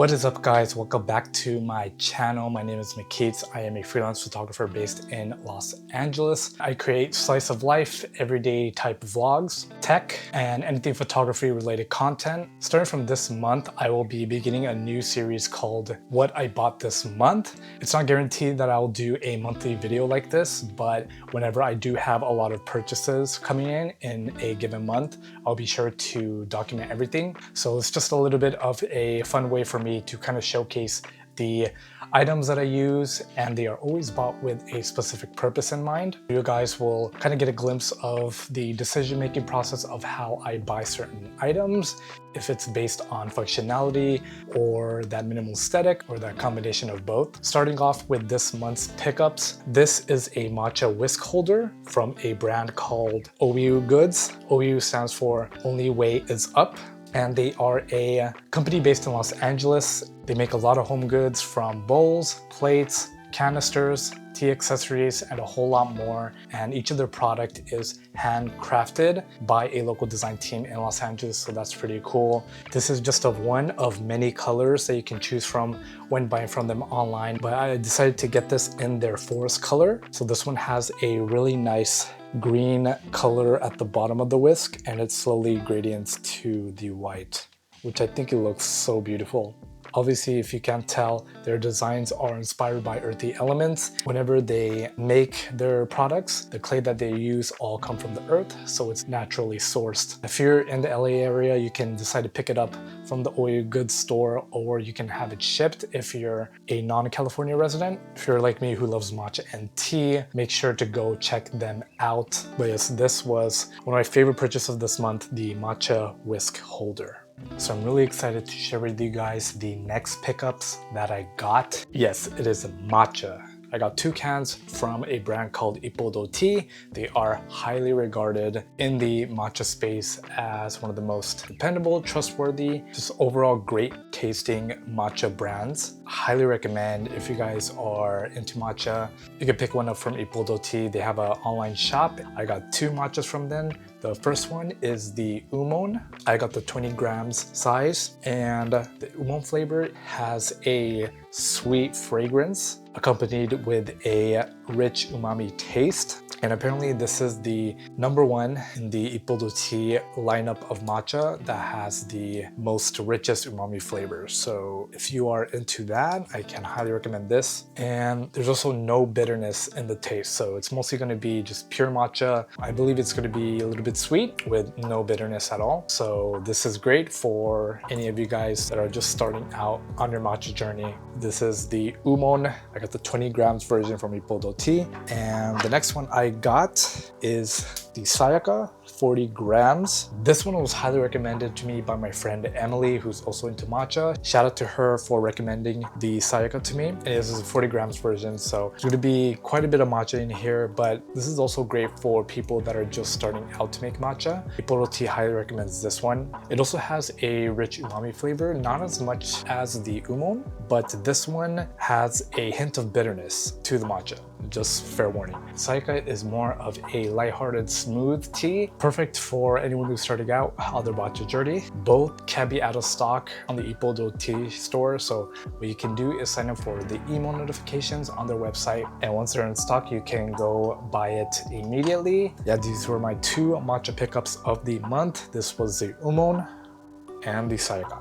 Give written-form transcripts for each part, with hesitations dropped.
What is up, guys? Welcome back to my channel. My name is Makits. I am a freelance photographer based in Los Angeles. I create slice of life, everyday type vlogs, tech, and anything photography related content. Starting from this month, I will be beginning a new series called What I Bought This Month. It's not guaranteed that I'll do a monthly video like this, but whenever I do have a lot of purchases coming in a given month, I'll be sure to document everything. So it's just a little bit of a fun way for me to kind of showcase the items that I use, and they are always bought with a specific purpose in mind. You guys will kind of get a glimpse of the decision-making process of how I buy certain items, if it's based on functionality or that minimal aesthetic or that combination of both. Starting off with this month's pickups, this is a Matcha whisk holder from a brand called OU Goods. OU stands for Only Way Is Up, and they are a company based in Los Angeles. They make a lot of home goods from bowls, plates, canisters, tea accessories, and a whole lot more. And each of their product is handcrafted by a local design team in Los Angeles, so that's pretty cool. This is just one of many colors that you can choose from when buying from them online, but I decided to get this in their forest color. So this one has a really nice green color at the bottom of the whisk, and it slowly gradients to the white, which I think it looks so beautiful. Obviously, if you can't tell, their designs are inspired by earthy elements. Whenever they make their products, the clay that they use all come from the earth, so it's naturally sourced. If you're in the LA area, you can decide to pick it up from the OU Goods store, or you can have it shipped if you're a non-California resident. If you're like me who loves matcha and tea, make sure to go check them out. But yes, this was one of my favorite purchases this month, the matcha whisk holder. So I'm really excited to share with you guys the next pickups that I got. Yes, it is matcha. I got 2 cans from a brand called Ippodo. They are highly regarded in the matcha space as one of the most dependable, trustworthy, just overall great tasting matcha brands. Highly recommend if you guys are into matcha. You can pick one up from Ippodo. They have an online shop. I got 2 matchas from them. The first one is the Ummon. I got the 20 grams size, and the Ummon flavor has a sweet fragrance accompanied with a rich umami taste. And apparently this is the #1 in the Ippodo lineup of matcha that has the most richest umami flavor. So if you are into that, I can highly recommend this. And there's also no bitterness in the taste, so it's mostly going to be just pure matcha. I believe it's going to be a little bit sweet with no bitterness at all. So this is great for any of you guys that are just starting out on your matcha journey. This is the Ummon. I got the 20 grams version from Ippodo. And the next one I got is the Sayaka, 40 grams. This one was highly recommended to me by my friend Emily, who's also into matcha. Shout out to her for recommending the Sayaka to me. And this is a 40 grams version, so there's going to be quite a bit of matcha in here, but this is also great for people that are just starting out to make matcha. Ippodo highly recommends this one. It also has a rich umami flavor, not as much as the Ummon, but this one has a hint of bitterness to the matcha. Just fair warning. Sayaka is more of a lighthearted, smooth tea, perfect for anyone who's starting out on their matcha journey. Both can be out of stock on the Ippodo store, so what you can do is sign up for the email notifications on their website, and once they're in stock, you can go buy it immediately. Yeah, these were my 2 matcha pickups of the month. This was the Ummon and the Sayaka.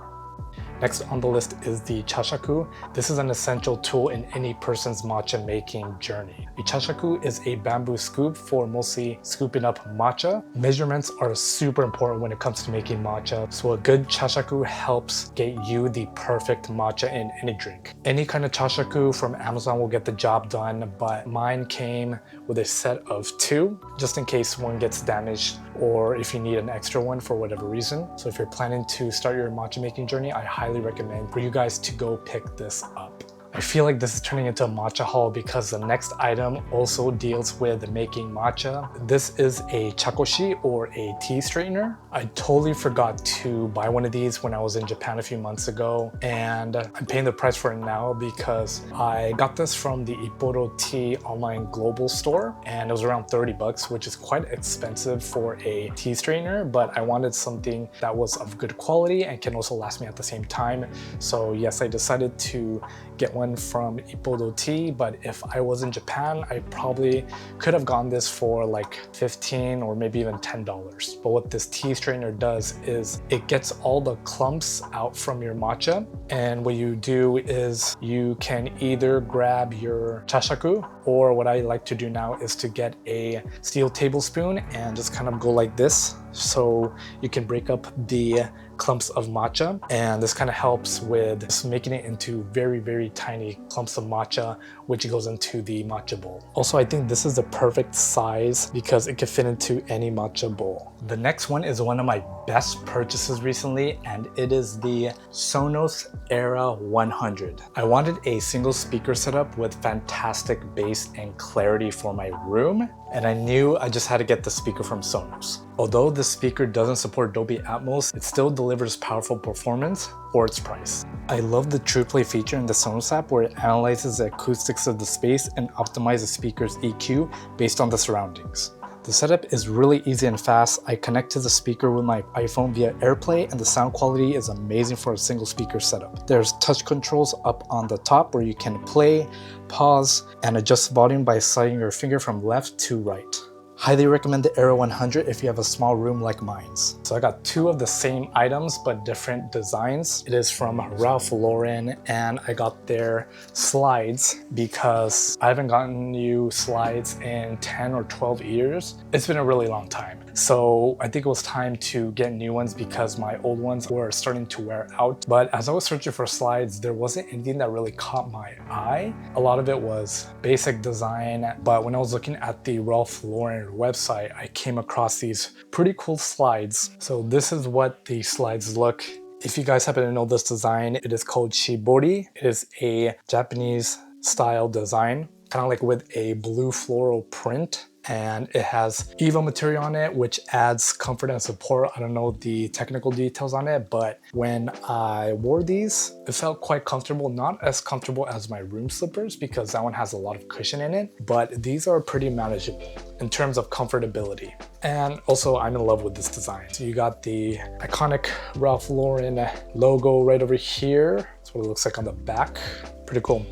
Next on the list is the Chashaku. This is an essential tool in any person's matcha making journey. A Chashaku is a bamboo scoop for mostly scooping up matcha. Measurements are super important when it comes to making matcha, so a good Chashaku helps get you the perfect matcha in any drink. Any kind of Chashaku from Amazon will get the job done, but mine came with a set of 2, just in case one gets damaged or if you need an extra one for whatever reason. So if you're planning to start your matcha making journey, I highly recommend for you guys to go pick this up. I feel like this is turning into a matcha haul because the next item also deals with making matcha. This is a Chakoshi, or a tea straightener. I totally forgot to buy one of these when I was in Japan a few months ago, and I'm paying the price for it now because I got this from the Iporo Tea online global store, and it was around 30 bucks, which is quite expensive for a tea straightener, but I wanted something that was of good quality and can also last me at the same time. So yes, I decided to get one from Iporo Tea, but if I was in Japan, I probably could have gotten this for like $15 or maybe even $10. But what this tea straightener does is it gets all the clumps out from your matcha, and what you do is you can either grab your Chashaku, or what I like to do now is to get a steel tablespoon and just kind of go like this, so you can break up the clumps of matcha, and this kind of helps with just making it into very tiny clumps of matcha, which goes into the matcha bowl. Also, I think this is the perfect size because it can fit into any matcha bowl. The next one is one of my best purchases recently, and it is the Sonos Era 100. I wanted a single speaker setup with fantastic bass and clarity for my room, and I knew I just had to get the speaker from Sonos. Although this speaker doesn't support Dolby Atmos, it still delivers powerful performance for its price. I love the TruePlay feature in the Sonos app, where it analyzes the acoustics of the space and optimizes the speaker's EQ based on the surroundings. The setup is really easy and fast. I connect to the speaker with my iPhone via AirPlay, and the sound quality is amazing for a single speaker setup. There's touch controls up on the top where you can play, pause, and adjust volume by sliding your finger from left to right. Highly recommend the Era 100 if you have a small room like mine's. So I got two of the same items but different designs. It is from Ralph Lauren, and I got their slides because I haven't gotten new slides in 10 or 12 years. It's been a really long time. So I think it was time to get new ones because my old ones were starting to wear out. But as I was searching for slides, there wasn't anything that really caught my eye. A lot of it was basic design, but when I was looking at the Ralph Lauren website, I came across these pretty cool slides. So this is what the slides look. If you guys happen to know this design, it is called Shibori. It is a Japanese style design, kind of like with a blue floral print. And it has EVA material on it, which adds comfort and support. I don't know the technical details on it, but when I wore these, it felt quite comfortable. Not as comfortable as my room slippers because that one has a lot of cushion in it, but these are pretty manageable in terms of comfortability. And also, I'm in love with this design. So you got the iconic Ralph Lauren logo right over here. That's what it looks like on the back. Pretty cool.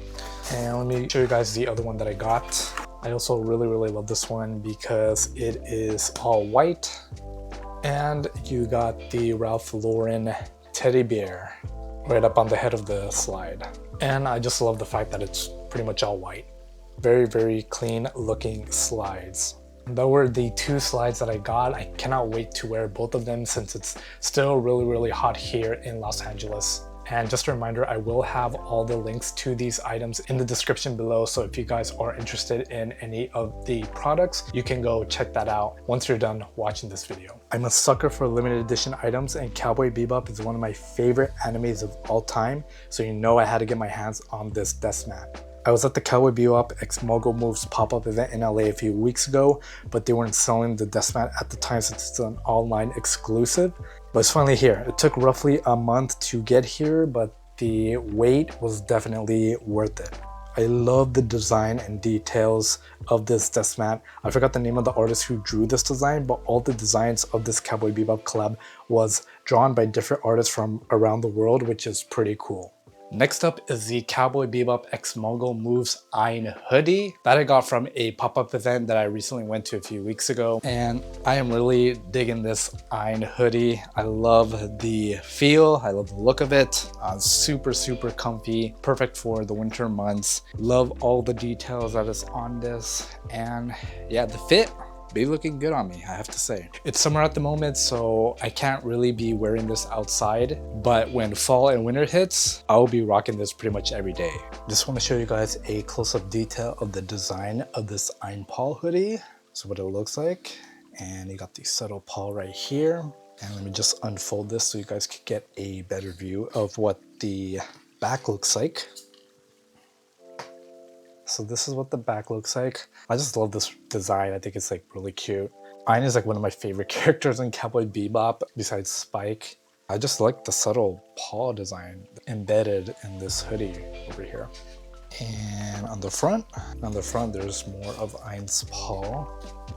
And let me show you guys the other one that I got. I also really love this one because it is all white, and you got the Ralph Lauren teddy bear right up on the head of the slide. And I just love the fact that it's pretty much all white. Very clean looking slides. That were the two slides that I got. I cannot wait to wear both of them since it's still really hot here in Los Angeles. And just a reminder, I will have all the links to these items in the description below. So if you guys are interested in any of the products, you can go check that out once you're done watching this video. I'm a sucker for limited edition items, and Cowboy Bebop is one of my favorite animes of all time. So you know I had to get my hands on this desk mat. I was at the Cowboy Bebop X Mogul Moves pop-up event in LA a few weeks ago, but they weren't selling the desk mat at the time since it's an online exclusive. But it's finally here. It took roughly a month to get here, but the wait was definitely worth it. I love the design and details of this desk mat. I forgot the name of the artist who drew this design, but all the designs of this Cowboy Bebop collab was drawn by different artists from around the world, which is pretty cool. Next up is the Cowboy Bebop X Mogul Moves Ein hoodie that I got from a pop-up event that I recently went to a few weeks ago. And I am really digging this Ein hoodie. I love the feel, I love the look of it. Super comfy, perfect for the winter months. Love all the details that is on this. And yeah, the fit, be looking good on me, I have to say. It's summer at the moment, so I can't really be wearing this outside, but when fall and winter hits, I'll be rocking this pretty much every day. Just want to show you guys a close-up detail of the design of this Ein Paw hoodie. So what it looks like, and you got the subtle paw right here. And let me just unfold this so you guys can get a better view of what the back looks like. So this is what the back looks like. I just love this design. I think it's like really cute. Ein is like one of my favorite characters in Cowboy Bebop besides Spike. I just like the subtle paw design embedded in this hoodie over here. And on the front there's more of Ein's paw.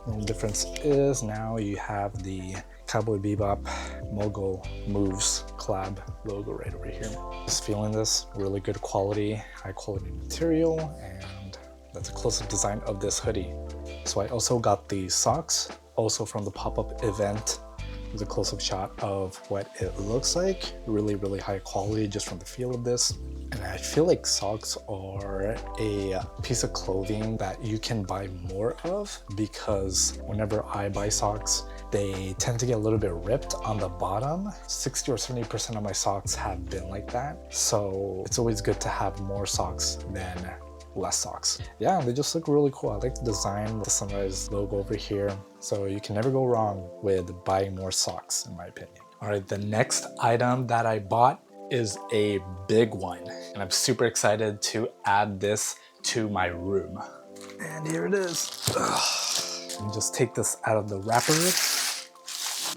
The only difference is now you have the Cowboy Bebop Mogul Moves collab logo right over here. Just feeling this, really good quality, high quality material, and that's a close-up design of this hoodie. So I also got the socks, also from the pop-up event. There's a close-up shot of what it looks like. Really, really high quality just from the feel of this. And I feel like socks are a piece of clothing that you can buy more of, because whenever I buy socks, they tend to get a little bit ripped on the bottom. 60 or 70% of my socks have been like that. So it's always good to have more socks than less socks. Yeah, they just look really cool. I like the design, the sunrise logo over here. So you can never go wrong with buying more socks, in my opinion. All right, the next item that I bought is a big one, and I'm super excited to add this to my room. And here it is. Let me just take this out of the wrapper.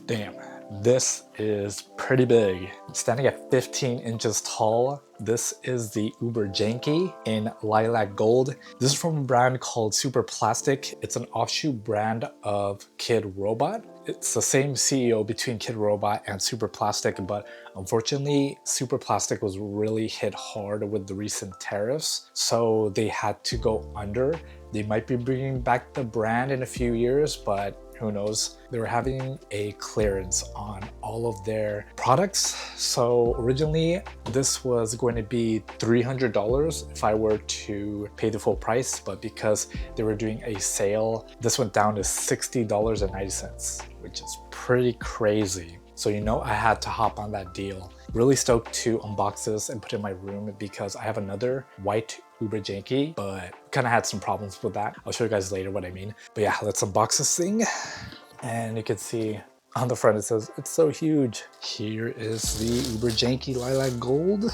Damn, this is pretty big. Standing at 15 inches tall, this is the Uberjanky in Lilac Gold. This is from a brand called Super Plastic. It's an offshoot brand of Kid Robot. It's the same CEO between Kid Robot and Super Plastic, but unfortunately, Super Plastic was really hit hard with the recent tariffs, so they had to go under. They might be bringing back the brand in a few years, but who knows? They were having a clearance on all of their products. So originally, this was going to be $300 if I were to pay the full price, but because they were doing a sale, this went down to $60.90, which is pretty crazy. So you know I had to hop on that deal. Really stoked to unbox this and put it in my room because I have another white Uberjanky, but kind of had some problems with that. I'll show you guys later what I mean. But yeah, let's unbox this thing. And you can see on the front it says, it's so huge. Here is the Uberjanky Lilac Gold.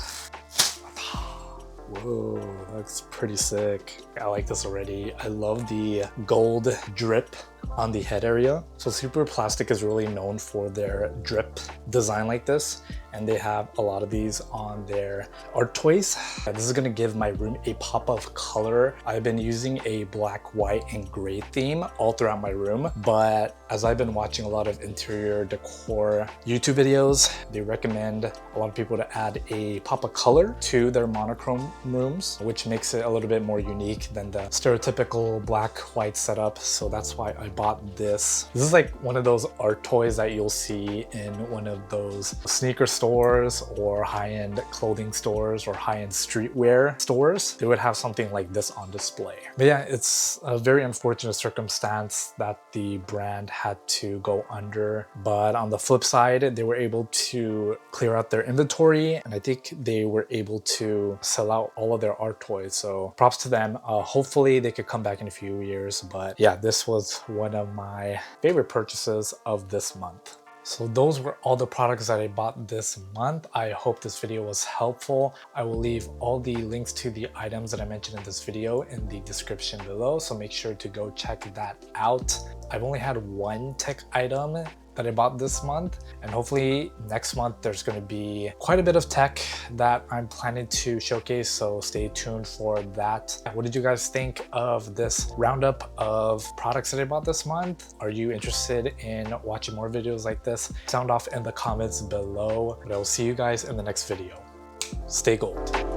Whoa, that's pretty sick. I like this already. I love the gold drip on the head area. So Super Plastic is really known for their drip design like this, and they have a lot of these on their art toys. This is gonna give my room a pop of color. I've been using a black, white, and gray theme all throughout my room, but as I've been watching a lot of interior decor YouTube videos, they recommend a lot of people to add a pop of color to their monochrome rooms, which makes it a little bit more unique than the stereotypical black, white setup. So that's why I bought this. This is like one of those art toys that you'll see in one of those sneaker stores or high-end clothing stores or high-end streetwear stores. They would have something like this on display. But yeah, it's a very unfortunate circumstance that the brand had to go under. But on the flip side, they were able to clear out their inventory, and I think they were able to sell out all of their art toys. So props to them. Hopefully they could come back in a few years. But yeah, this was one of my favorite purchases of this month. So those were all the products that I bought this month. I hope this video was helpful. I will leave all the links to the items that I mentioned in this video in the description below, so make sure to go check that out. I've only had one tech item that I bought this month, and hopefully next month there's going to be quite a bit of tech that I'm planning to showcase, so stay tuned for that. What did you guys think of this roundup of products that I bought this month? Are you interested in watching more videos like this? Sound off in the comments below, but I will see you guys in the next video. Stay gold.